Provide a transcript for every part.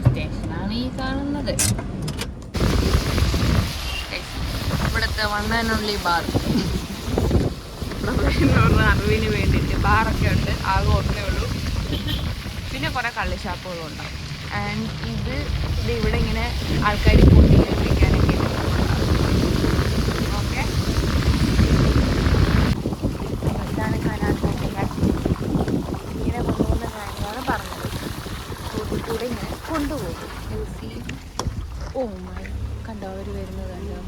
സ്റ്റേഷനാണ് ഈ കാണുന്നത്. ഇവിടുത്തെ വണ്ണാനുള്ളി ബാർ അറിവിന് വേണ്ടിയിട്ട് ബാറൊക്കെ ഉണ്ട്, ആകെ ഒന്നേ ഉള്ളൂ. പിന്നെ കുറേ കള്ള് ഷാപ്പുകളും ഉണ്ടാവും. ആൻഡ് ഇത് ഇവിടെ ഇങ്ങനെ ആൾക്കാർ കൂട്ടി കുടിക്കാനൊക്കെ. ഓക്കെ, ഇതാണ് കനാൽ പോട്ടിങ്ങൾ. ഇങ്ങനെ കൊണ്ടുപോകുന്ന കാര്യമാണ് പറഞ്ഞത്. കൂട്ടിക്കൂടെ ഇങ്ങനെ കൊണ്ടുപോകും. ഓ മൈ, കണ്ടോ അവർ വരുന്നത് കണ്ടോ,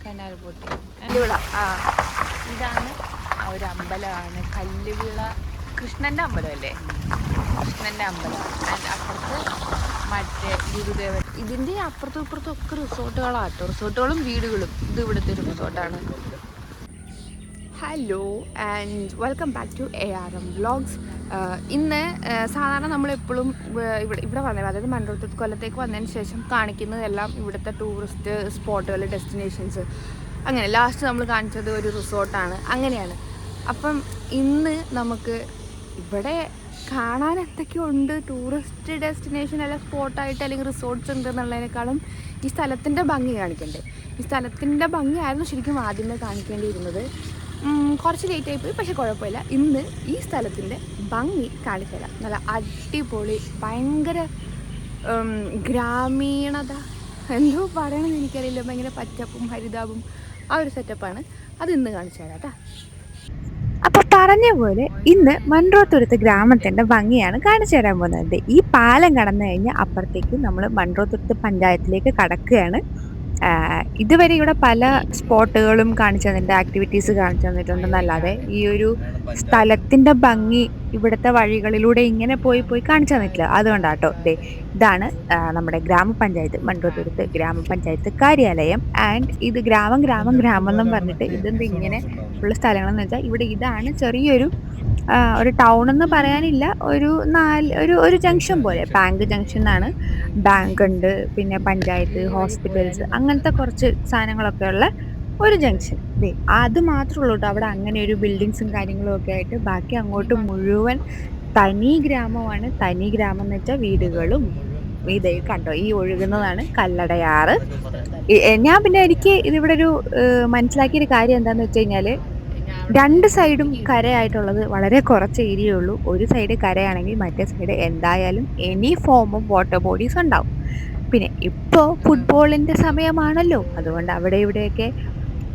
കനാൽ പോട്ടി. ഇതാണ് ആ ഒരു അമ്പലമാണ്, കല്ലുവിള കൃഷ്ണൻ്റെ അമ്പലമല്ലേ, കൃഷ്ണൻ്റെ അമ്പലമാണ്. ആൻഡ് അപ്പുറത്ത് മറ്റേ ഗുരുദേവൻ. ഇതിൻ്റെ അപ്പുറത്തും ഇപ്പുറത്തും ഒക്കെ റിസോർട്ടുകളാട്ടോ, റിസോർട്ടുകളും വീടുകളും. ഇത് ഇവിടുത്തെ ഒരു റിസോർട്ടാണ്. Hello and welcome back to ARM vlogs. ഇന്ന് സാധാരണ നമ്മളെപ്പോഴും ഇവിടെ വന്നത്, അതായത് മൺട്രോത്തുരുത്ത് കൊല്ലത്തേക്ക് വന്നതിന് ശേഷം കാണിക്കുന്നതെല്ലാം ഇവിടുത്തെ ടൂറിസ്റ്റ് സ്പോട്ടുകൾ, ഡെസ്റ്റിനേഷൻസ്. അങ്ങനെ ലാസ്റ്റ് നമ്മൾ കാണിച്ചത് ഒരു റിസോർട്ടാണ്. അങ്ങനെയാണ്. അപ്പം ഇന്ന് നമുക്ക് ഇവിടെ കാണാൻ എന്തൊക്കെയുണ്ട്, ടൂറിസ്റ്റ് ഡെസ്റ്റിനേഷൻ അല്ല സ്പോട്ടായിട്ട് അല്ലെങ്കിൽ റിസോർട്ട്സ് ഉണ്ട് എന്നുള്ളതിനേക്കാളും ഈ സ്ഥലത്തിൻ്റെ ഭംഗി കാണിക്കണ്ടേ. ഈ സ്ഥലത്തിൻ്റെ ഭംഗിയായിരുന്നു ശരിക്കും ആദ്യമേ കാണിക്കേണ്ടിയിരുന്നത്. കുറച്ച് ലേറ്റ് ആയിപ്പോയി, പക്ഷെ കുഴപ്പമില്ല. ഇന്ന് ഈ സ്ഥലത്തിൻ്റെ ഭംഗി കാണിച്ചു തരാം. നല്ല അടിപൊളി, ഭയങ്കര ഗ്രാമീണത, എന്തോ പറയണമെന്ന് എനിക്കറിയില്ല, ഭയങ്കര പച്ചപ്പും ഹരിതാപും ആ ഒരു സെറ്റപ്പാണ്. അത് ഇന്ന് കാണിച്ചു തരാം കേട്ടോ. അപ്പോൾ പറഞ്ഞ പോലെ ഇന്ന് മൺട്രോത്തുരുത്ത് ഗ്രാമത്തിൻ്റെ ഭംഗിയാണ് കാണിച്ചു തരാൻ പോകുന്നത്. ഈ പാലം കടന്നു കഴിഞ്ഞാൽ അപ്പുറത്തേക്ക് നമ്മൾ മൺട്രോത്തുരുത്ത് പഞ്ചായത്തിലേക്ക് കടക്കുകയാണ്. ഇതുവരെ ഇവിടെ പല സ്പോട്ടുകളും കാണിച്ചു തന്നിട്ടുണ്ട്, ആക്ടിവിറ്റീസ് കാണിച്ചു തന്നിട്ടുണ്ടെന്നല്ലാതെ ഈ ഒരു സ്ഥലത്തിൻ്റെ ഭംഗി ഇവിടുത്തെ വഴികളിലൂടെ ഇങ്ങനെ പോയി കാണിച്ചു തന്നിട്ടില്ല. അതുകൊണ്ടാട്ടോ ഇതാണ് നമ്മുടെ ഗ്രാമപഞ്ചായത്ത്, മൺട്രോത്തുരുത്ത് ഗ്രാമപഞ്ചായത്ത് കാര്യാലയം. ആൻഡ് ഇത് ഗ്രാമം എന്നും പറഞ്ഞിട്ട് ഇതെന്ത് ഇങ്ങനെ ഉള്ള സ്ഥലങ്ങളെന്ന് വെച്ചാൽ ഇവിടെ ഇതാണ് ചെറിയൊരു ഒരു ടൗൺ എന്ന് പറയാനില്ല, ഒരു ജംഗ്ഷൻ പോലെ, ബാങ്ക് ജംഗ്ഷൻ എന്നാണ്. ബാങ്ക് ഉണ്ട്, പിന്നെ പഞ്ചായത്ത്, ഹോസ്പിറ്റൽസ്, അങ്ങനത്തെ കുറച്ച് സാധനങ്ങളൊക്കെ ഉള്ള ഒരു ജംഗ്ഷൻ. അത് മാത്രമേ ഉള്ളൂ കേട്ടോ അവിടെ അങ്ങനെ ഒരു ബിൽഡിങ്സും കാര്യങ്ങളും ഒക്കെ ആയിട്ട്. ബാക്കി അങ്ങോട്ട് മുഴുവൻ തനി ഗ്രാമമാണ്. തനി ഗ്രാമം എന്ന് വെച്ചാൽ വീടുകളും. ഇതേ കണ്ടോ, ഈ ഒഴുകുന്നതാണ് കല്ലടയാറ്. പിന്നെ എനിക്ക് ഇതിവിടെ ഒരു മനസ്സിലാക്കിയൊരു കാര്യം എന്താണെന്ന് വെച്ച് കഴിഞ്ഞാൽ, രണ്ട് സൈഡും കരയായിട്ടുള്ളത് വളരെ കുറച്ച് ഏരിയയേ ഉള്ളൂ. ഒരു സൈഡ് കരയാണെങ്കിൽ മറ്റേ സൈഡ് എന്തായാലും any form of water bodies ഉണ്ടാവും. പിന്നെ ഇപ്പോൾ ഫുട്ബോളിൻ്റെ സമയമാണല്ലോ, അതുകൊണ്ട് അവിടെ ഇവിടെയൊക്കെ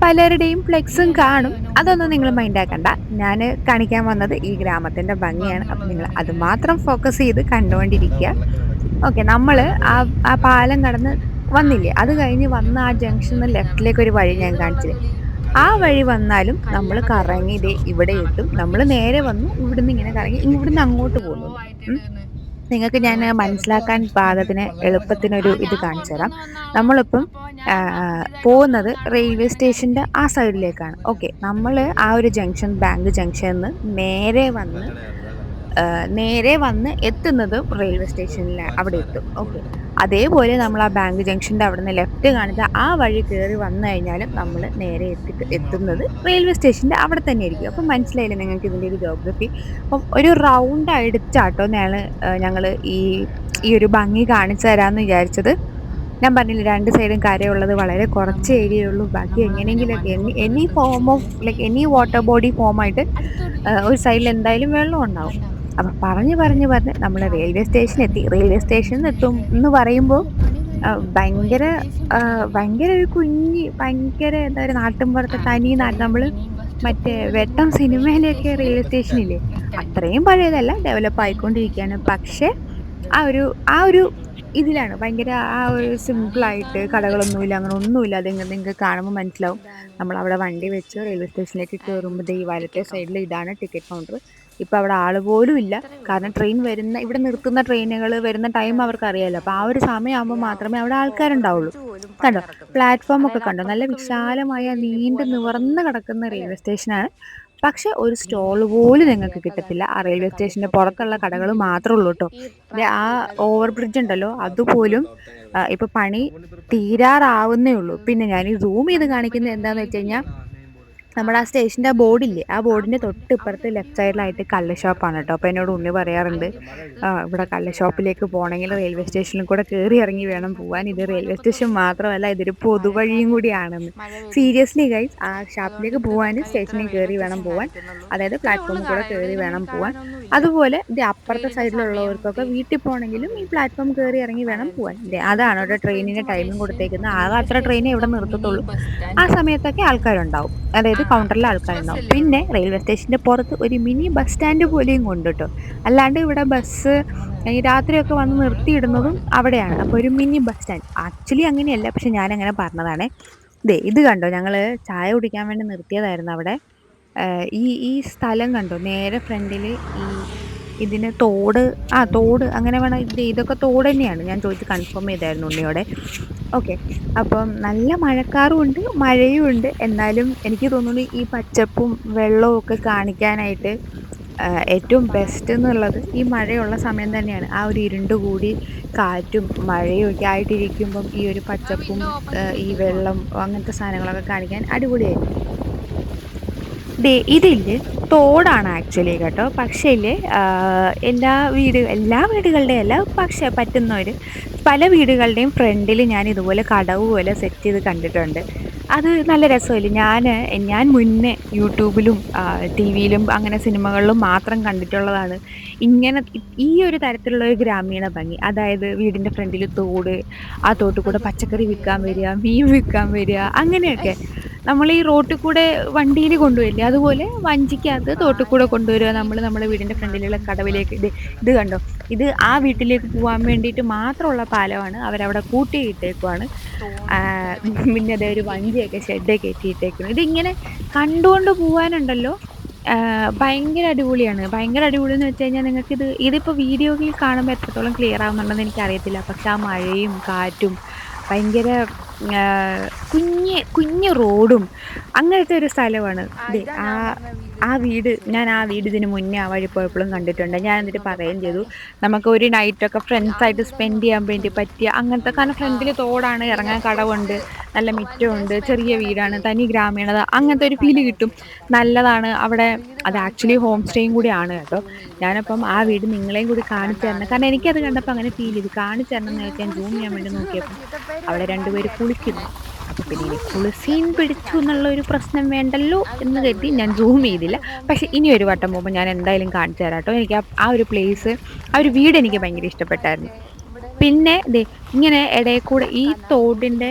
പലരുടെയും ഫ്ലെക്സും കാണും. അതൊന്നും നിങ്ങൾ മൈൻഡാക്കണ്ട. ഞാൻ കാണിക്കാൻ വന്നത് ഈ ഗ്രാമത്തിൻ്റെ ഭംഗിയാണ്. അപ്പം നിങ്ങൾ അത് മാത്രം ഫോക്കസ് ചെയ്ത് കണ്ടുകൊണ്ടിരിക്കുക. ഓക്കെ, നമ്മൾ ആ പാലം കടന്ന് വന്നില്ലേ, അത് കഴിഞ്ഞ് വന്ന ആ ജംഗ്ഷനിൽ ലെഫ്റ്റിലേക്ക് ഒരു വഴി ഞാൻ കാണിച്ചില്ലേ, ആ വഴി വന്നാലും നമ്മൾ കറങ്ങി ഇവിടെ എത്തും. നമ്മൾ നേരെ വന്നു ഇവിടുന്ന് ഇങ്ങനെ കറങ്ങി ഇവിടുന്ന് അങ്ങോട്ട് പോകുന്നു. നിങ്ങൾക്ക് ഞാൻ മനസ്സിലാക്കാൻ പാകത്തിന് എളുപ്പത്തിനൊരു ഇത് കാണിച്ചു തരാം. നമ്മളിപ്പം പോകുന്നത് റെയിൽവേ സ്റ്റേഷൻ്റെ ആ സൈഡിലേക്കാണ്. ഓക്കെ, നമ്മൾ ആ ഒരു ജംഗ്ഷൻ, ബാങ്ക് ജംഗ്ഷനിൽ നിന്ന് നേരെ വന്ന് എത്തുന്നത് റെയിൽവേ സ്റ്റേഷനിൽ അവിടെ എത്തും. ഓക്കെ, അതേപോലെ നമ്മൾ ആ ബാങ്ക് ജംഗ്ഷൻ്റെ അവിടെ നിന്ന് ലെഫ്റ്റ് കാണിച്ച ആ വഴി കയറി വന്നു കഴിഞ്ഞാലും നമ്മൾ നേരെ എത്തുന്നത് റെയിൽവേ സ്റ്റേഷൻ്റെ അവിടെ തന്നെ ആയിരിക്കും. അപ്പം മനസ്സിലായില്ലേ നിങ്ങൾക്ക് ഇതിൻ്റെ ഒരു ജോഗ്രഫി. അപ്പം ഒരു റൗണ്ട് അടിച്ചാട്ടോ ഞങ്ങൾ ഈ ഒരു ഭംഗി കാണിച്ചു തരാമെന്ന് വിചാരിച്ചത്. ഞാൻ പറഞ്ഞില്ല, രണ്ട് സൈഡും കരയുള്ളത് വളരെ കുറച്ച് ഏരിയയേ ഉള്ളൂ. ബാക്കി എങ്ങനെയെങ്കിലൊക്കെ any form of any water body ഫോമായിട്ട് ഒരു സൈഡിൽ എന്തായാലും വെള്ളം ഉണ്ടാവും. അപ്പം പറഞ്ഞ് നമ്മൾ റെയിൽവേ സ്റ്റേഷൻ എത്തി. റെയിൽവേ സ്റ്റേഷനിൽ എത്തും എന്ന് പറയുമ്പോൾ ഭയങ്കര ഒരു ഭയങ്കര എന്താ പറയുക, നാട്ടിൻപുറത്തെ തനി നമ്മൾ മറ്റേ വെട്ടം സിനിമയിലൊക്കെ റെയിൽവേ സ്റ്റേഷനില്ലേ, അത്രയും പഴയതല്ല, ഡെവലപ്പ് ആയിക്കൊണ്ടിരിക്കുകയാണ്. പക്ഷേ ആ ഒരു ഇതിലാണ് ഭയങ്കര ആ ഒരു സിമ്പിളായിട്ട്, കടകളൊന്നുമില്ല, അങ്ങനെ ഒന്നുമില്ല. അത് നിങ്ങൾക്ക് കാണുമ്പോൾ മനസ്സിലാവും. നമ്മളവിടെ വണ്ടി വെച്ച് റെയിൽവേ സ്റ്റേഷനിലേക്ക് കയറുമ്പോൾ ഈ വലത്തെ സൈഡിൽ ഇതാണ് ടിക്കറ്റ് കൗണ്ടർ. ഇപ്പം അവിടെ ആൾ പോലും ഇല്ല, കാരണം ഇവിടെ നിർത്തുന്ന ട്രെയിനുകൾ വരുന്ന ടൈം അവർക്ക് അറിയാമല്ലോ. അപ്പോൾ ആ ഒരു സമയമാകുമ്പോൾ മാത്രമേ അവിടെ ആൾക്കാരുണ്ടാവുള്ളൂ. കണ്ടോ, പ്ലാറ്റ്ഫോം ഒക്കെ കണ്ടോ, നല്ല വിശാലമായ നീണ്ടു നിവർന്ന് കിടക്കുന്ന റെയിൽവേ സ്റ്റേഷനാണ്. പക്ഷെ ഒരു സ്റ്റോൾ പോലും നിങ്ങൾക്ക് കിട്ടത്തില്ല. ആ റെയിൽവേ സ്റ്റേഷൻ്റെ പുറത്തുള്ള കടകൾ മാത്രമേ ഉള്ളൂ കേട്ടോ. ആ ഓവർ ബ്രിഡ്ജ് ഉണ്ടല്ലോ, അതുപോലും പണി തീരാറാവുന്നേ ഉള്ളൂ. പിന്നെ ഞാൻ ഈ സൂം ചെയ്ത് കാണിക്കുന്നത് എന്താണെന്ന് വെച്ച് കഴിഞ്ഞാൽ, നമ്മുടെ ആ സ്റ്റേഷൻ്റെ ബോർഡില്ലേ, ആ ബോർഡിൻ്റെ തൊട്ടിപ്പുറത്ത് ലെഫ്റ്റ് സൈഡിലായിട്ട് കള്ള് ഷോപ്പാണ് കേട്ടോ. അപ്പോൾ എന്നോട് ഉണ്ണി പറയാറുണ്ട്, ഇവിടെ കള്ള് ഷോപ്പിലേക്ക് പോകണമെങ്കിൽ റെയിൽവേ സ്റ്റേഷനിൽ കൂടെ കയറി ഇറങ്ങി വേണം പോകാൻ. ഇത് റെയിൽവേ സ്റ്റേഷൻ മാത്രമല്ല, ഇതൊരു പൊതുവഴിയും കൂടിയാണെന്ന്. സീരിയസ്ലി ഗൈസ്, ആ ഷോപ്പിലേക്ക് പോകാൻ സ്റ്റേഷനിൽ കയറി വേണം പോകാൻ, അതായത് പ്ലാറ്റ്ഫോമിൽ കൂടെ കയറി വേണം പോകാൻ. അതുപോലെ ഇത് അപ്പുറത്തെ സൈഡിലുള്ളവർക്കൊക്കെ വീട്ടിൽ പോകണമെങ്കിലും ഈ പ്ലാറ്റ്ഫോം കയറി ഇറങ്ങി വേണം പോകാൻ. അതാണ് ഇവിടെ ട്രെയിനിന് ടൈമും കൊടുത്തേക്കുന്നത്. ആകെ അത്ര ട്രെയിനേ ഇവിടെ നിർത്തത്തുള്ളൂ. ആ സമയത്തൊക്കെ ആൾക്കാരുണ്ടാവും, അതായത് കൗണ്ടറിൽ ആൾക്കാരുണ്ടാവും. പിന്നെ റെയിൽവേ സ്റ്റേഷൻ്റെ പുറത്ത് ഒരു മിനി ബസ് സ്റ്റാൻഡ് പോലെയും കൊണ്ട് കേട്ടോ. അല്ലാണ്ട് ഇവിടെ ബസ് ഈ രാത്രിയൊക്കെ വന്ന് നിർത്തിയിടുന്നതും അവിടെയാണ്. അപ്പോൾ ഒരു മിനി ബസ് സ്റ്റാൻഡ് ആക്ച്വലി അങ്ങനെയല്ല, പക്ഷെ ഞാനങ്ങനെ പറഞ്ഞതാണ്. ഇത് കണ്ടോ, ഞങ്ങൾ ചായ കുടിക്കാൻ വേണ്ടി നിർത്തിയതായിരുന്നു അവിടെ. ഈ ഈ സ്ഥലം കണ്ടോ, നേരെ ഫ്രണ്ടിൽ ഈ ഇതിന് തോട് അങ്ങനെ വേണം. ഇതൊക്കെ തോട് തന്നെയാണ്, ഞാൻ ചോദിച്ച് കൺഫേം ചെയ്തായിരുന്നു ഉണ്ണിയോടെ. ഓക്കെ, അപ്പം നല്ല മഴക്കാറും ഉണ്ട് മഴയും ഉണ്ട്. എന്നാലും എനിക്ക് തോന്നുന്നു ഈ പച്ചപ്പും വെള്ളവും ഒക്കെ കാണിക്കാനായിട്ട് ഏറ്റവും ബെസ്റ്റ് എന്നുള്ളത് ഈ മഴയുള്ള സമയം തന്നെയാണ്. ആ ഒരു ഇരുണ്ട് കൂടി കാറ്റും മഴയും ഒക്കെ ആയിട്ടിരിക്കുമ്പം ഈ ഒരു പച്ചപ്പും ഈ വെള്ളം അങ്ങനത്തെ സാധനങ്ങളൊക്കെ കാണിക്കാൻ അടിപൊളിയായിരിക്കും. ഇതില് തോടാണ് ആക്ച്വലി കേട്ടോ. പക്ഷേ എല്ലാ വീടുകളുടെയും അല്ല, പക്ഷേ പറ്റുന്നവർ പല വീടുകളുടെയും ഫ്രണ്ടിൽ ഞാൻ ഇതുപോലെ കടവ് പോലെ സെറ്റ് ചെയ്ത് കണ്ടിട്ടുണ്ട്. അത് നല്ല രസമല്ലേ. ഞാൻ മുന്നേ യൂട്യൂബിലും ടി വിയിലും അങ്ങനെ സിനിമകളിലും മാത്രം കണ്ടിട്ടുള്ളതാണ് ഇങ്ങനെ ഈ ഒരു തരത്തിലുള്ള ഒരു ഗ്രാമീണ ഭംഗി. അതായത് വീടിൻ്റെ ഫ്രണ്ടിൽ തോട്, ആ തോട്ടിൽ കൂടെ പച്ചക്കറി വിൽക്കാൻ വരിക, മീൻ വിൽക്കാൻ വരിക, അങ്ങനെയൊക്കെ. നമ്മൾ ഈ റോട്ടിൽ കൂടെ വണ്ടിയിൽ കൊണ്ടുവരില്ലേ, അതുപോലെ വഞ്ചിക്കകത്ത് തോട്ടിൽ കൂടെ കൊണ്ടുവരിക നമ്മൾ നമ്മുടെ വീടിൻ്റെ ഫ്രണ്ടിലുള്ള കടവിലേക്ക്. ഇത് കണ്ടോ, ഇത് ആ വീട്ടിലേക്ക് പോകാൻ വേണ്ടിയിട്ട് മാത്രമുള്ള പാലമാണ്. അവരവിടെ കൂട്ടിയിട്ടേക്കുവാണ്. പിന്നെ അതേ ഒരു വഞ്ചിയൊക്കെ ഷെഡ് കയറ്റിയിട്ടേക്കുന്നു. ഇതിങ്ങനെ കണ്ടുകൊണ്ട് പോകാനുണ്ടല്ലോ, ഭയങ്കര അടിപൊളിയാണ്. ഭയങ്കര അടിപൊളി എന്ന് വെച്ച് കഴിഞ്ഞാൽ ഇതിപ്പോൾ വീഡിയോയിൽ കാണുമ്പോൾ എത്രത്തോളം ക്ലിയർ ആവുന്നുണ്ടെന്ന് എനിക്കറിയത്തില്ല. പക്ഷെ ആ മഴയും കാറ്റും ഭയങ്കര കുഞ്ഞ് റോഡും അങ്ങനത്തെ ഒരു സ്ഥലമാണ്. ഞാൻ ആ വീട് ഇതിന് മുന്നേ ആ വഴി പോയപ്പോഴും കണ്ടിട്ടുണ്ട്. ഞാൻ എന്നിട്ട് പറയുകയും ചെയ്തു, നമുക്ക് ഒരു നൈറ്റൊക്കെ ഫ്രണ്ട്സായിട്ട് സ്പെൻഡ് ചെയ്യാൻ വേണ്ടി പറ്റിയ അങ്ങനത്തെ. കാരണം ഫ്രണ്ടിൽ തോടാണ്, ഇറങ്ങാൻ കടവുണ്ട്, നല്ല മിറ്റമുണ്ട്, ചെറിയ വീടാണ്, തനി ഗ്രാമീണത, അങ്ങനത്തെ ഒരു ഫീല് കിട്ടും. നല്ലതാണ് അവിടെ. അത് ആക്ച്വലി ഹോം സ്റ്റേയും കൂടിയാണ് കേട്ടോ. ഞാനപ്പം ആ വീട് നിങ്ങളെയും കൂടി കാണിച്ചു തരണം. കാരണം എനിക്കത് കണ്ടപ്പോൾ അങ്ങനെ ഫീൽ ചെയ്തു. കാണിച്ചു തരണം എന്ന് വെച്ചാൽ സൂം ചെയ്യാൻ വേണ്ടി നോക്കിയപ്പം അവിടെ രണ്ടുപേര് കുളിക്കുന്നു. അപ്പോൾ പിന്നെ ഇനി കുളിസീൻ പിടിച്ചു എന്നുള്ള ഒരു പ്രശ്നം വേണ്ടല്ലോ എന്ന് കരുതി ഞാൻ സൂം ചെയ്തില്ല. പക്ഷെ ഇനി ഒരു വട്ടം പോകുമ്പോൾ ഞാൻ എന്തായാലും കാണിച്ചു തരാം കേട്ടോ. എനിക്ക് ആ ഒരു പ്ലേസ്, ആ ഒരു വീട് എനിക്ക് ഭയങ്കര ഇഷ്ടപ്പെട്ടായിരുന്നു. പിന്നെ ഇങ്ങനെ ഇടയിൽ കൂടെ ഈ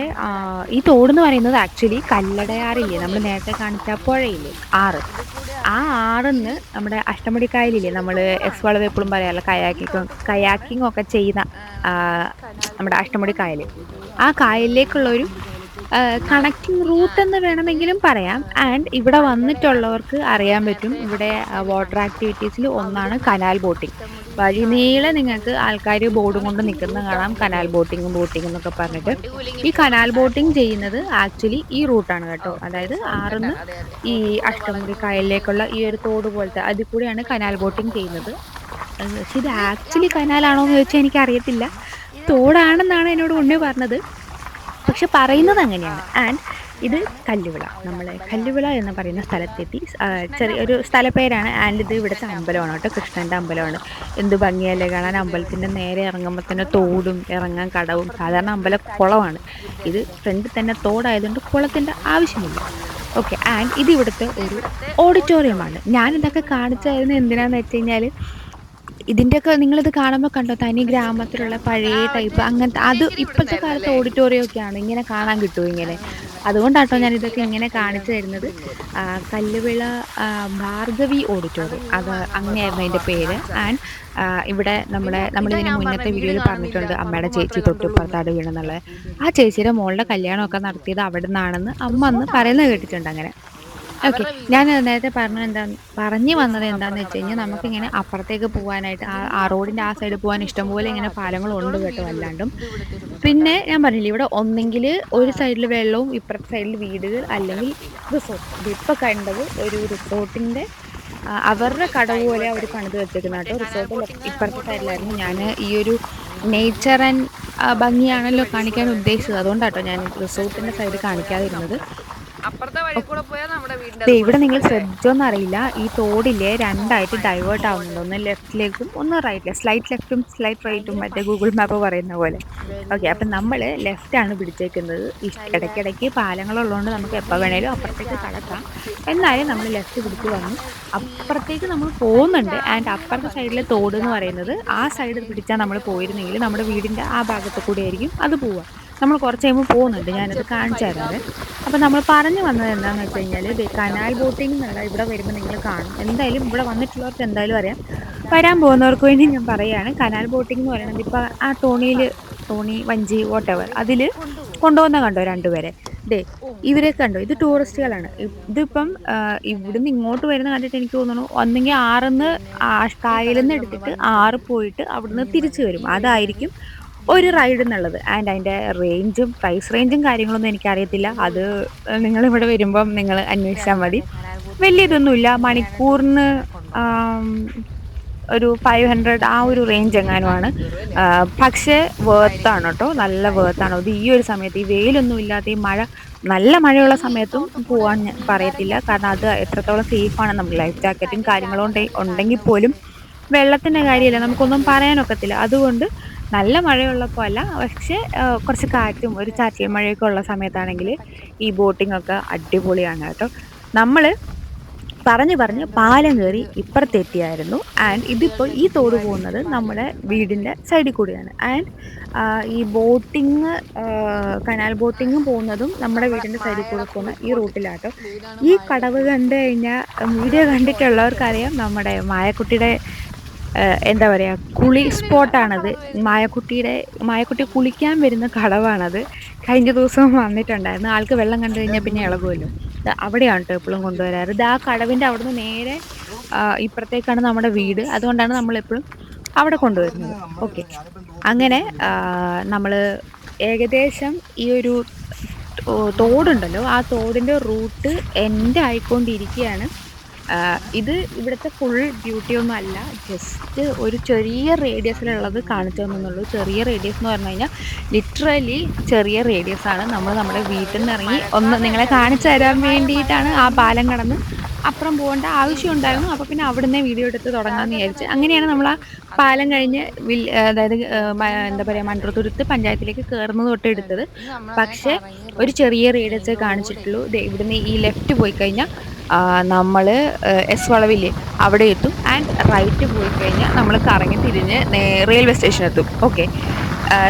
തോടെന്ന് പറയുന്നത് ആക്ച്വലി കല്ലടയാറില്ലേ, നമ്മൾ നേരത്തെ കാണിച്ച പുഴയില്ലേ, ആറ്. ആ ആറിന്ന് നമ്മുടെ അഷ്ടമുടിക്കായലില്ലേ, നമ്മൾ എസ് വളവ് എപ്പോഴും പറയാമല്ലോ, കയാക്കിങ് ഒക്കെ ചെയ്യുന്ന നമ്മുടെ അഷ്ടമുടിക്കായൽ, ആ കായലിലേക്കുള്ളൊരു കണക്റ്റിംഗ് റൂട്ട് എന്ന് വേണമെങ്കിലും പറയാം. ആൻഡ് ഇവിടെ വന്നിട്ടുള്ളവർക്ക് അറിയാൻ പറ്റും, ഇവിടെ വാട്ടർ ആക്ടിവിറ്റീസിൽ ഒന്നാണ് കനാൽ ബോട്ടിംഗ്. വഴി നീളെ നിങ്ങൾക്ക് ആൾക്കാർ ബോർഡും കൊണ്ട് നിൽക്കുന്നത് കാണാം, കനാൽ ബോട്ടിംഗ് എന്നൊക്കെ പറഞ്ഞിട്ട്. ഈ കനാൽ ബോട്ടിംഗ് ചെയ്യുന്നത് ആക്ച്വലി ഈ റൂട്ടാണ് കേട്ടോ. അതായത് ആറിന്ന് ഈ അഷ്ടമുടി കായലിലേക്കുള്ള ഈ ഒരു തോട് പോലത്തെ അതിൽ കൂടെയാണ് കനാൽ ബോട്ടിംഗ് ചെയ്യുന്നത്. പക്ഷെ ഇത് ആക്ച്വലി കനാലാണോ എന്ന് ചോദിച്ചാൽ എനിക്കറിയത്തില്ല. തോടാണെന്നാണ് എന്നോട് ഉണ്ണി പറഞ്ഞത്, പക്ഷെ പറയുന്നത് അങ്ങനെയാണ്. ആൻഡ് ഇത് കല്ലുവിള, കല്ലുവിള എന്ന് പറയുന്ന സ്ഥലത്തെത്തി. ചെറിയൊരു സ്ഥലപ്പേരാണ്. ആൻഡ് ഇത് ഇവിടുത്തെ അമ്പലമാണ് കേട്ടോ, കൃഷ്ണൻ്റെ അമ്പലമാണ്. എന്ത് ഭംഗിയല്ലേ കാണാൻ. അമ്പലത്തിൻ്റെ നേരെ ഇറങ്ങുമ്പോൾ തന്നെ തോടും ഇറങ്ങാൻ കടവും. സാധാരണ അമ്പലം കുളമാണ്, ഇത് ഫ്രണ്ടിൽ തന്നെ തോടായതുകൊണ്ട് കുളത്തിൻ്റെ ആവശ്യമില്ല. ഓക്കെ, ആൻഡ് ഇത് ഇവിടുത്തെ ഒരു ഓഡിറ്റോറിയമാണ്. ഞാനിതൊക്കെ കാണിച്ചായിരുന്നു എന്തിനാന്ന് വെച്ച് കഴിഞ്ഞാൽ, ഇതിൻ്റെയൊക്കെ നിങ്ങളിത് കാണുമ്പോൾ കണ്ടോ, തനി ഗ്രാമത്തിലുള്ള പഴയ ടൈപ്പ് അങ്ങനത്തെ. അത് ഇപ്പോഴത്തെ കാലത്ത് ഓഡിറ്റോറിയം ഒക്കെയാണ്, ഇങ്ങനെ കാണാൻ കിട്ടും ഇങ്ങനെ. അതുകൊണ്ടാട്ടോ ഞാൻ ഇതൊക്കെ ഇങ്ങനെ കാണിച്ചു തരുന്നത്. കല്ലുവിള ഭാർഗവി ഓഡിറ്റോറിയം, അത് അങ്ങനെയായിരുന്നു അതിൻ്റെ പേര്. ആൻഡ് ഇവിടെ നമ്മളിതിന് മുന്നത്തെ വീഡിയോയിൽ പറഞ്ഞിട്ടുണ്ട്, അമ്മയുടെ ചേച്ചി തൊട്ടിപ്പുറത്താട് വീണെന്നുള്ളത്. ആ ചേച്ചിയുടെ മോളുടെ കല്യാണമൊക്കെ നടത്തിയത് അവിടെ നിന്നാണെന്ന് അമ്മ അന്ന് പറയുന്നത് കേട്ടിട്ടുണ്ട്. അങ്ങനെ ഓക്കെ, ഞാൻ നേരത്തെ പറഞ്ഞു വന്നത് എന്താണെന്ന് വെച്ച് കഴിഞ്ഞാൽ, നമുക്കിങ്ങനെ അപ്പുറത്തേക്ക് പോകാനായിട്ട് ആ റോഡിൻ്റെ ആ സൈഡ് പോകാൻ ഇഷ്ടംപോലെ ഇങ്ങനെ പാലങ്ങളുണ്ട് കേട്ടോ. അല്ലാണ്ടും പിന്നെ ഞാൻ പറഞ്ഞില്ലേ, ഇവിടെ ഒന്നെങ്കിൽ ഒരു സൈഡിൽ വെള്ളവും ഇപ്പുറത്തെ സൈഡിൽ വീടുകൾ, അല്ലെങ്കിൽ റിസോർട്ട്. ഇതിപ്പോൾ കണ്ടത് ഒരു റിസോർട്ടിൻ്റെ അവരുടെ കടവ് പോലെ അവർ പണിത് വെച്ചേക്കുന്ന കേട്ടോ. റിസോർട്ട് ഇപ്പുറത്തെ സൈഡിലായിരുന്നു. ഞാൻ ഈ ഒരു നേച്ചർ ആൻഡ് ഭംഗിയാണല്ലോ കാണിക്കാൻ ഉദ്ദേശിച്ചത്, അതുകൊണ്ടാട്ടോ ഞാൻ റിസോർട്ടിൻ്റെ സൈഡ് കാണിക്കാതിരുന്നത്. ഇവിടെ നിങ്ങൾ ശ്രദ്ധിച്ചോന്ന് അറിയില്ല, ഈ തോടിലെ രണ്ടായിട്ട് ഡൈവേർട്ട് ആവുന്നുണ്ട്. ഒന്ന് ലെഫ്റ്റിലേക്കും ഒന്ന് റൈറ്റിലേക്ക്, സ്ലൈറ്റ് ലെഫ്റ്റും സ്ലൈറ്റ് റൈറ്റും, മറ്റേ ഗൂഗിൾ മാപ്പ് പറയുന്ന പോലെ. ഓക്കെ, അപ്പം നമ്മൾ ലെഫ്റ്റാണ് പിടിച്ചേക്കുന്നത്. ഇടയ്ക്കിടയ്ക്ക് പാലങ്ങളുള്ളതുകൊണ്ട് നമുക്ക് എപ്പോൾ വേണേലും അപ്പുറത്തേക്ക് കടക്കാം. എന്നാലും നമ്മൾ ലെഫ്റ്റ് പിടിച്ച് വന്നു. അപ്പുറത്തേക്ക് നമ്മൾ പോകുന്നുണ്ട്. ആൻഡ് അപ്പുറത്തെ സൈഡിലെ തോട് എന്ന് പറയുന്നത്, ആ സൈഡ് പിടിച്ചാൽ നമ്മൾ പോയിരുന്നെങ്കിൽ നമ്മുടെ വീടിൻ്റെ ആ ഭാഗത്ത് കൂടെ ആയിരിക്കും അത് പോവുക. നമ്മൾ കുറച്ച് കഴിയുമ്പോൾ പോകുന്നുണ്ട്, ഞാനത് കാണിച്ചു തരാറ്. അപ്പം നമ്മൾ പറഞ്ഞു വന്നത് എന്താണെന്ന് വെച്ച് കഴിഞ്ഞാൽ, കനാൽ ബോട്ടിംഗ് എന്നുള്ള ഇവിടെ വരുമ്പോൾ നിങ്ങൾ കാണും. എന്തായാലും ഇവിടെ വന്നിട്ടുള്ളവർക്ക് എന്തായാലും അറിയാം. വരാൻ പോകുന്നവർക്ക് വേണ്ടി ഞാൻ പറയുകയാണ്, കനാൽ ബോട്ടിംഗ് എന്ന് പറയുന്നത് ഇപ്പോൾ ആ തോണി വഞ്ചി വോട്ടെവർ അതിൽ കൊണ്ടുപോകുന്ന കണ്ടോ രണ്ടുപേരെ. ഇവരെ കണ്ടോ, ഇത് ടൂറിസ്റ്റുകളാണ്. ഇതിപ്പം ഇവിടുന്ന് ഇങ്ങോട്ട് വരുന്ന കണ്ടിട്ട് എനിക്ക് തോന്നുന്നു ഒന്നെങ്കിൽ കായലിൽ നിന്ന് എടുത്തിട്ട് പോയിട്ട് അവിടുന്ന് തിരിച്ചു വരും. അതായിരിക്കും ഒരു റൈഡ് എന്നുള്ളത്. ആൻഡ് അതിൻ്റെ പ്രൈസ് റേഞ്ചും കാര്യങ്ങളൊന്നും എനിക്കറിയത്തില്ല. അത് നിങ്ങളിവിടെ വരുമ്പം നിങ്ങൾ അന്വേഷിച്ചാൽ മതി. വലിയ ഇതൊന്നുമില്ല, മണിക്കൂറിന് ഒരു 500 ആ ഒരു റേഞ്ച് എങ്ങാനുമാണ്. പക്ഷേ വേർത്താണ് കേട്ടോ, നല്ല വേർത്താണ്. അത് ഈ ഒരു സമയത്ത്, ഈ വെയിലൊന്നും ഇല്ലാത്ത ഈ നല്ല മഴയുള്ള സമയത്തും പോകാൻ ഞാൻ പറയത്തില്ല. കാരണം അത് എത്രത്തോളം സേഫാണ്. നമുക്ക് ലൈഫ് ജാക്കറ്റും കാര്യങ്ങളും ഉണ്ടെങ്കിൽ പോലും വെള്ളത്തിൻ്റെ കാര്യമല്ല, നമുക്കൊന്നും പറയാനൊക്കത്തില്ല. അതുകൊണ്ട് നല്ല മഴയുള്ളപ്പോൾ അല്ല, പക്ഷേ കുറച്ച് കാറ്റും ഒരു ചാറ്റൽ മഴയൊക്കെ ഉള്ള സമയത്താണെങ്കിൽ ഈ ബോട്ടിംഗ് ഒക്കെ അടിപൊളിയാണ് കേട്ടോ. നമ്മൾ പറഞ്ഞ് പാലം കയറി ഇപ്പുറത്തെത്തിയായിരുന്നു. ആൻഡ് ഇതിപ്പോൾ ഈ തോട് പോകുന്നത് നമ്മുടെ വീടിൻ്റെ സൈഡിൽ കൂടിയാണ്. ആൻഡ് ഈ ബോട്ടിങ്, കനാൽ ബോട്ടിങ്ങും പോകുന്നതും നമ്മുടെ വീടിൻ്റെ സൈഡിൽ കൂടെ പോകുന്ന ഈ റൂട്ടിലാട്ടോ. ഈ കടവ് കണ്ടു കഴിഞ്ഞാൽ, വീഡിയോ കണ്ടിട്ടുള്ളവർക്കറിയാം, നമ്മുടെ മായക്കുട്ടിയുടെ എന്താ പറയുക, കുളി സ്പോട്ടാണത്. മായക്കുട്ടി കുളിക്കാൻ വരുന്ന കടവാണത്. കഴിഞ്ഞ ദിവസവും വന്നിട്ടുണ്ടായിരുന്നു. ആൾക്ക് വെള്ളം കണ്ടു കഴിഞ്ഞാൽ പിന്നെ ഇളകുമല്ലോ. അവിടെയാണ് കേട്ടോ എപ്പോഴും കൊണ്ടുവരാറ്. ഇത് ആ കടവിൻ്റെ അവിടുന്ന് നേരെ ഇപ്പുറത്തേക്കാണ് നമ്മുടെ വീട്. അതുകൊണ്ടാണ് നമ്മളെപ്പോഴും അവിടെ കൊണ്ടുവരുന്നത്. ഓക്കെ, അങ്ങനെ നമ്മൾ ഏകദേശം ഈ ഒരു തോടുണ്ടല്ലോ, ആ തോടിൻ്റെ റൂട്ട് എൻഡ് ആയിക്കൊണ്ടിരിക്കുകയാണ്. ഇത് ഇവിടുത്തെ ഫുൾ ബ്യൂട്ടിയൊന്നും അല്ല, ജസ്റ്റ് ഒരു ചെറിയ റേഡിയസിലുള്ളത് കാണിച്ചു തന്നുള്ളൂ. ചെറിയ റേഡിയസ് എന്ന് പറഞ്ഞു കഴിഞ്ഞാൽ ലിറ്ററലി ചെറിയ റേഡിയസാണ്. നമ്മുടെ വീട്ടിൽ നിന്ന് ഇറങ്ങി ഒന്ന് നിങ്ങളെ കാണിച്ചു തരാൻ വേണ്ടിയിട്ടാണ് ആ പാലം കടന്ന് അപ്പുറം പോകേണ്ട ആവശ്യം ഉണ്ടായിരുന്നു. അപ്പോൾ പിന്നെ അവിടുന്ന് വീഡിയോ എടുത്ത് തുടങ്ങാമെന്ന് വിചാരിച്ച് അങ്ങനെയാണ് നമ്മൾ ആ പാലം കഴിഞ്ഞ് അതായത് എന്താ പറയുക, മൺട്രോത്തുരുത്ത് പഞ്ചായത്തിലേക്ക് കയറുന്നത് തൊട്ട് എടുത്തത്. പക്ഷേ ഒരു ചെറിയ റേഡിയസേ കാണിച്ചിട്ടുള്ളൂ. ഇവിടുന്ന് ഈ ലെഫ്റ്റ് പോയി കഴിഞ്ഞാൽ നമ്മൾ എസ് വളവില്ലേ അവിടെ എത്തും. ആൻഡ് റൈറ്റ് പോയി കഴിഞ്ഞാൽ നമ്മൾ കറങ്ങി തിരിഞ്ഞ് റെയിൽവേ സ്റ്റേഷൻ എത്തും. ഓക്കെ,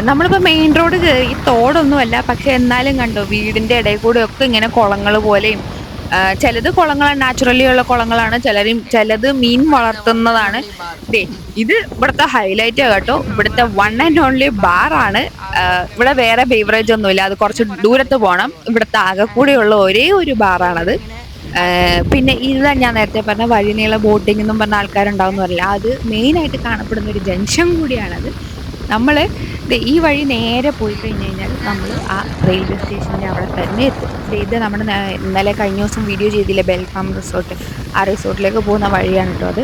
നമ്മളിപ്പോൾ മെയിൻ റോഡ് കയറി, തോടൊന്നുമല്ല, പക്ഷെ എന്നാലും കണ്ടോ വീടിൻ്റെ ഇടയിൽ കൂടെ ഒക്കെ ഇങ്ങനെ കുളങ്ങൾ പോലെയും, ചിലത് കുളങ്ങൾ നാച്ചുറലി ഉള്ള കുളങ്ങളാണ്, ചിലത് മീൻ വളർത്തുന്നതാണ്. ഇത് ഇവിടുത്തെ ഹൈലൈറ്റ് കേട്ടോ. ഇവിടുത്തെ വൺ ആൻഡ് ഓൺലി ബാറാണ്. ഇവിടെ വേറെ ബീവറേജ് ഒന്നുമില്ല, അത് കുറച്ച് ദൂരത്ത് പോകണം. ഇവിടുത്തെ ആകെ കൂടെയുള്ള ഒരേ ഒരു ബാറാണത്. പിന്നെ ഇതാ ഞാൻ നേരത്തെ പറഞ്ഞ വഴിനീള ബോട്ടിംഗ് എന്നും പറഞ്ഞ ആൾക്കാരുണ്ടാവുമെന്ന് പറയില്ല, അത് മെയിനായിട്ട് കാണപ്പെടുന്ന ഒരു ജംഗ്ഷൻ കൂടിയാണത്. നമ്മൾ ഈ വഴി നേരെ പോയി കഴിഞ്ഞ് കഴിഞ്ഞാൽ നമ്മൾ ആ റെയിൽവേ സ്റ്റേഷൻ്റെ അവിടെ തന്നെ എത്തും. ഇത് നമ്മുടെ ഇന്നലെ കഴിഞ്ഞ ദിവസം വീഡിയോ ചെയ്തില്ലേ, ബെൽഫാം റിസോർട്ട്, ആ റിസോർട്ടിലേക്ക് പോകുന്ന വഴിയാണ് കേട്ടോ അത്.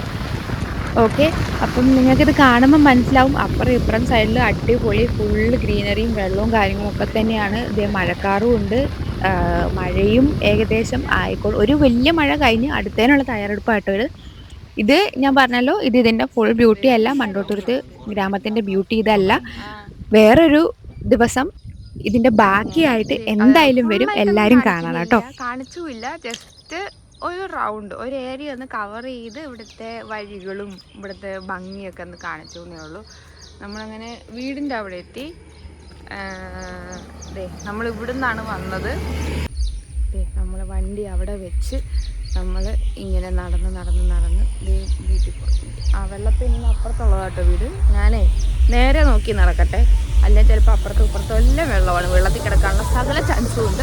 ഓക്കെ, അപ്പം നിങ്ങൾക്കിത് കാണുമ്പോൾ മനസ്സിലാവും, അപ്പുറം ഇപ്പുറം സൈഡിൽ അടിപൊളി ഫുള്ള് ഗ്രീനറിയും വെള്ളവും കാര്യങ്ങളൊക്കെ തന്നെയാണ്. ഇതേ മഴക്കാറും ഉണ്ട്, മഴയും ഏകദേശം ആയിക്കോളും. ഒരു വലിയ മഴ കഴിഞ്ഞ് അടുത്തതിനുള്ള തയ്യാറെടുപ്പായിട്ടോ ഇത്. ഞാൻ പറഞ്ഞല്ലോ, ഇതിൻ്റെ ഫുൾ ബ്യൂട്ടി അല്ല, മൺട്രോത്തുരുത്ത് ഗ്രാമത്തിൻ്റെ ബ്യൂട്ടി ഇതല്ല. വേറൊരു ദിവസം ഇതിൻ്റെ ബാക്കിയായിട്ട് എന്തായാലും വരും, എല്ലാവരും കാണണം കേട്ടോ. കാണിച്ചുമില്ല, ജസ്റ്റ് ഒരു റൗണ്ട്, ഒരു ഏരിയ ഒന്ന് കവർ ചെയ്ത് ഇവിടുത്തെ വഴികളും ഇവിടുത്തെ ഭംഗിയൊക്കെ ഒന്ന് കാണിച്ചു എന്നേ ഉള്ളൂ. നമ്മളങ്ങനെ വീടിൻ്റെ അവിടെ എത്തി. നമ്മൾ ഇവിടുന്നാണ് വന്നത്. നമ്മൾ വണ്ടി അവിടെ വെച്ച് നമ്മൾ ഇങ്ങനെ നടന്ന് വീട്ടിൽ പോയി. ആ വെള്ളത്തിൽ നിന്ന് അപ്പുറത്തുള്ളതാട്ടോ വീട്. ഞാനേ നേരെ നോക്കി നടക്കട്ടെ, അല്ലെങ്കിൽ ചിലപ്പോൾ അപ്പുറത്തും ഇപ്പുറത്തും എല്ലാം വെള്ളമാണ്. വെള്ളത്തിൽ കിടക്കാനുള്ള സകല ചാൻസും ഉണ്ട്.